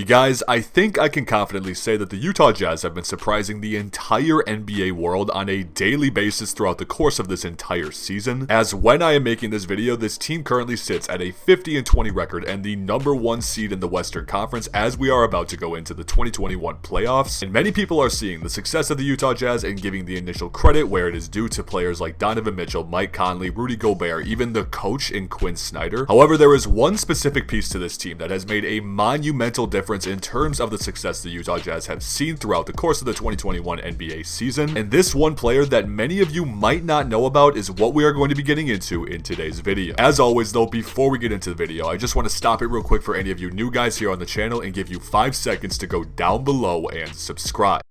You guys, I think I can confidently say that the Utah Jazz have been surprising the entire NBA world on a daily basis throughout the course of this entire season, as when I am making this video, this team currently sits at a 50-20 record and the #1 seed in the Western Conference as we are about to go into the 2021 playoffs, and many people are seeing the success of the Utah Jazz and giving the initial credit where it is due to players like Donovan Mitchell, Mike Conley, Rudy Gobert, even the coach in Quinn Snyder. However, there is one specific piece to this team that has made a monumental difference in terms of the success the Utah Jazz have seen throughout the course of the 2021 NBA season, and this one player that many of you might not know about is what we are going to be getting into in today's video. As always though, before we get into the video, I just want to stop it real quick for any of you new guys here on the channel and give you 5 seconds to go down below and subscribe.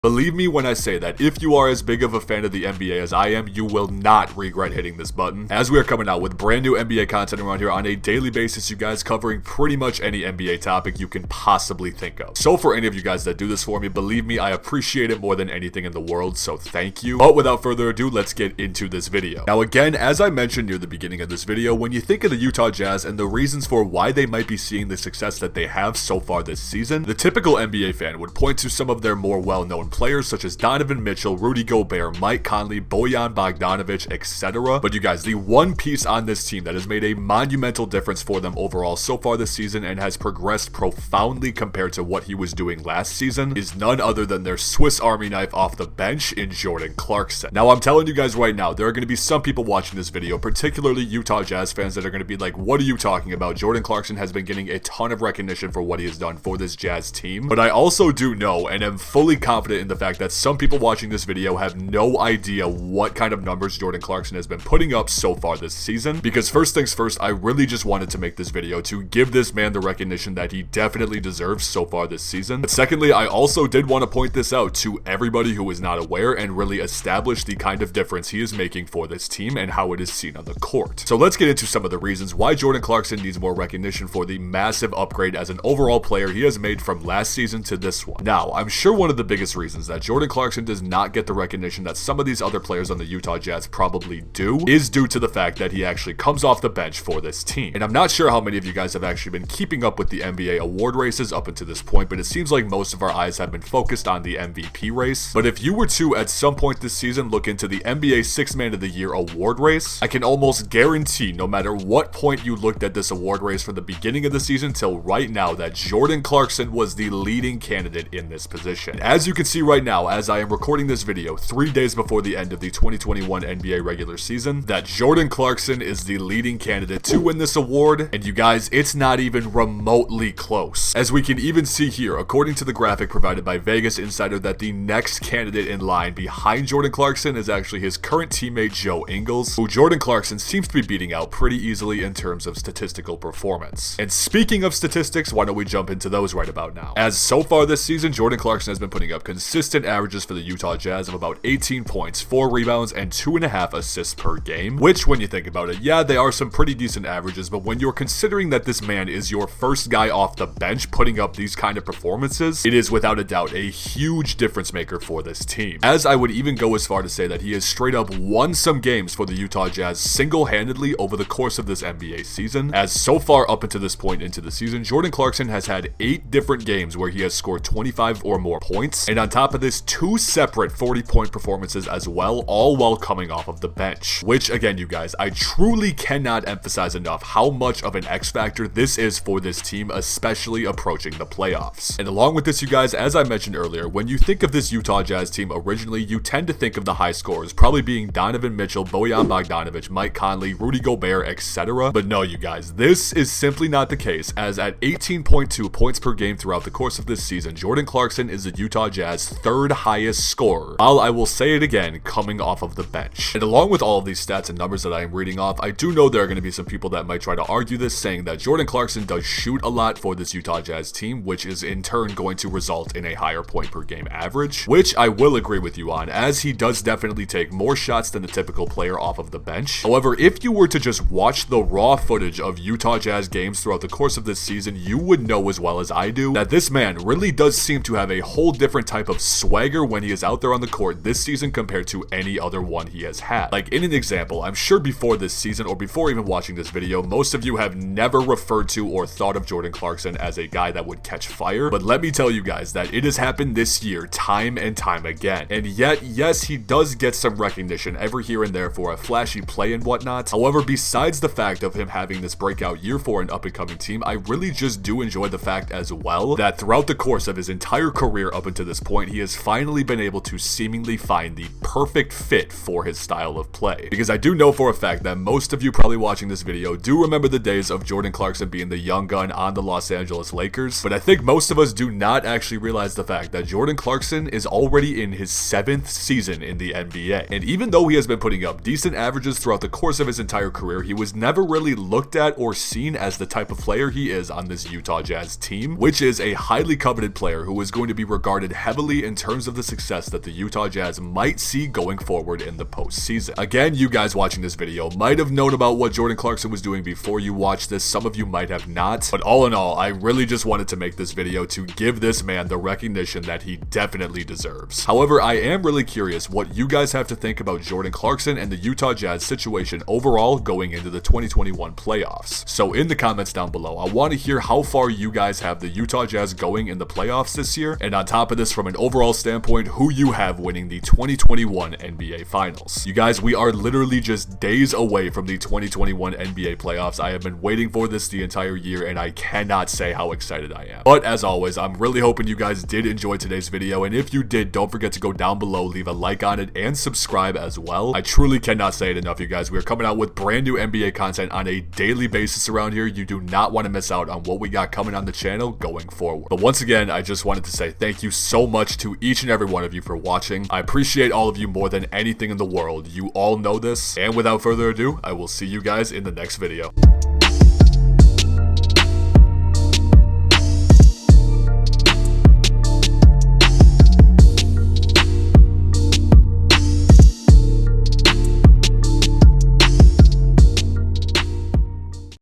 Believe me when I say that if you are as big of a fan of the NBA as I am, you will not regret hitting this button, as we are coming out with brand new NBA content around here on a daily basis, you guys, covering pretty much any NBA topic you can possibly think of. So for any of you guys that do this for me, believe me, I appreciate it more than anything in the world, so thank you. But without further ado, let's get into this video. Now again, as I mentioned near the beginning of this video, when you think of the Utah Jazz and the reasons for why they might be seeing the success that they have so far this season, the typical NBA fan would point to some of their more well-known players such as Donovan Mitchell, Rudy Gobert, Mike Conley, Bojan Bogdanovic, etc. But you guys, the one piece on this team that has made a monumental difference for them overall so far this season and has progressed profoundly compared to what he was doing last season is none other than their Swiss Army knife off the bench in Jordan Clarkson. Now I'm telling you guys right now, there are going to be some people watching this video, particularly Utah Jazz fans, that are going to be like, what are you talking about? Jordan Clarkson has been getting a ton of recognition for what he has done for this Jazz team. But I also do know and am fully confident in the fact that some people watching this video have no idea what kind of numbers Jordan Clarkson has been putting up so far this season, because first things first, I really just wanted to make this video to give this man the recognition that he definitely deserves so far this season. But secondly, I also did want to point this out to everybody who is not aware and really establish the kind of difference he is making for this team and how it is seen on the court. So let's get into some of the reasons why Jordan Clarkson needs more recognition for the massive upgrade as an overall player he has made from last season to this one. Now, I'm sure one of the biggest reasons that Jordan Clarkson does not get the recognition that some of these other players on the Utah Jazz probably do is due to the fact that he actually comes off the bench for this team. And I'm not sure how many of you guys have actually been keeping up with the NBA award races up until this point, but it seems like most of our eyes have been focused on the MVP race. But if you were to at some point this season look into the NBA 6th Man of the Year award race, I can almost guarantee no matter what point you looked at this award race from the beginning of the season till right now that Jordan Clarkson was the leading candidate in this position. And as you can see right now, as I am recording this video 3 days before the end of the 2021 NBA regular season, that Jordan Clarkson is the leading candidate to win this award, and you guys, it's not even remotely close. As we can even see here, according to the graphic provided by Vegas Insider, that the next candidate in line behind Jordan Clarkson is actually his current teammate Joe Ingles, who Jordan Clarkson seems to be beating out pretty easily in terms of statistical performance. And speaking of statistics, why don't we jump into those right about now? As so far this season, Jordan Clarkson has been putting up consistent averages for the Utah Jazz of about 18 points, 4 rebounds, and 2.5 assists per game, which when you think about it, yeah, they are some pretty decent averages, but when you're considering that this man is your first guy off the bench putting up these kind of performances, it is without a doubt a huge difference maker for this team. As I would even go as far to say that he has straight up won some games for the Utah Jazz single-handedly over the course of this NBA season, as so far up until this point into the season, Jordan Clarkson has had 8 different games where he has scored 25 or more points, and on top of this, 2 separate 40-point performances as well, all while coming off of the bench. Which again, you guys, I truly cannot emphasize enough how much of an X factor this is for this team, especially approaching the playoffs. And along with this, you guys, as I mentioned earlier, when you think of this Utah Jazz team originally, you tend to think of the high scorers probably being Donovan Mitchell, Bojan Bogdanovic, Mike Conley, Rudy Gobert, etc. But no, you guys, this is simply not the case, as at 18.2 points per game throughout the course of this season, Jordan Clarkson is the Utah Jazz third highest scorer, while I will say it again, coming off of the bench. And along with all of these stats and numbers that I am reading off, I do know there are going to be some people that might try to argue this, saying that Jordan Clarkson does shoot a lot for this Utah Jazz team, which is in turn going to result in a higher point per game average, which I will agree with you on, as he does definitely take more shots than the typical player off of the bench. However, if you were to just watch the raw footage of Utah Jazz games throughout the course of this season, you would know as well as I do that this man really does seem to have a whole different type of of swagger when he is out there on the court this season compared to any other one he has had. Like, in an example, I'm sure before this season or before even watching this video, most of you have never referred to or thought of Jordan Clarkson as a guy that would catch fire, but let me tell you guys that it has happened this year time and time again. And yet, yes, he does get some recognition every here and there for a flashy play and whatnot. However, besides the fact of him having this breakout year for an up-and-coming team, I really just do enjoy the fact as well that throughout the course of his entire career up until this point, he has finally been able to seemingly find the perfect fit for his style of play. Because I do know for a fact that most of you probably watching this video do remember the days of Jordan Clarkson being the young gun on the Los Angeles Lakers, but I think most of us do not actually realize the fact that Jordan Clarkson is already in his 7th season in the NBA. And even though he has been putting up decent averages throughout the course of his entire career, he was never really looked at or seen as the type of player he is on this Utah Jazz team, which is a highly coveted player who is going to be regarded heavily in terms of the success that the Utah Jazz might see going forward in the postseason. Again, you guys watching this video might have known about what Jordan Clarkson was doing before you watched this. Some of you might have not, but all in all, I really just wanted to make this video to give this man the recognition that he definitely deserves. However, I am really curious what you guys have to think about Jordan Clarkson and the Utah Jazz situation overall going into the 2021 playoffs. So in the comments down below, I want to hear how far you guys have the Utah Jazz going in the playoffs this year, and on top of this, from an overall standpoint, who you have winning the 2021 NBA Finals. You guys, we are literally just days away from the 2021 NBA playoffs. I have been waiting for this the entire year, and I cannot say how excited I am. But as always, I'm really hoping you guys did enjoy today's video, and if you did, don't forget to go down below, leave a like on it, and subscribe as well. I truly cannot say it enough, you guys. We are coming out with brand new NBA content on a daily basis around here. You do not want to miss out on what we got coming on the channel going forward. But once again, I just wanted to say thank you so much to each and every one of you for watching. I appreciate all of you more than anything in the world. You all know this. And without further ado, I will see you guys in the next video.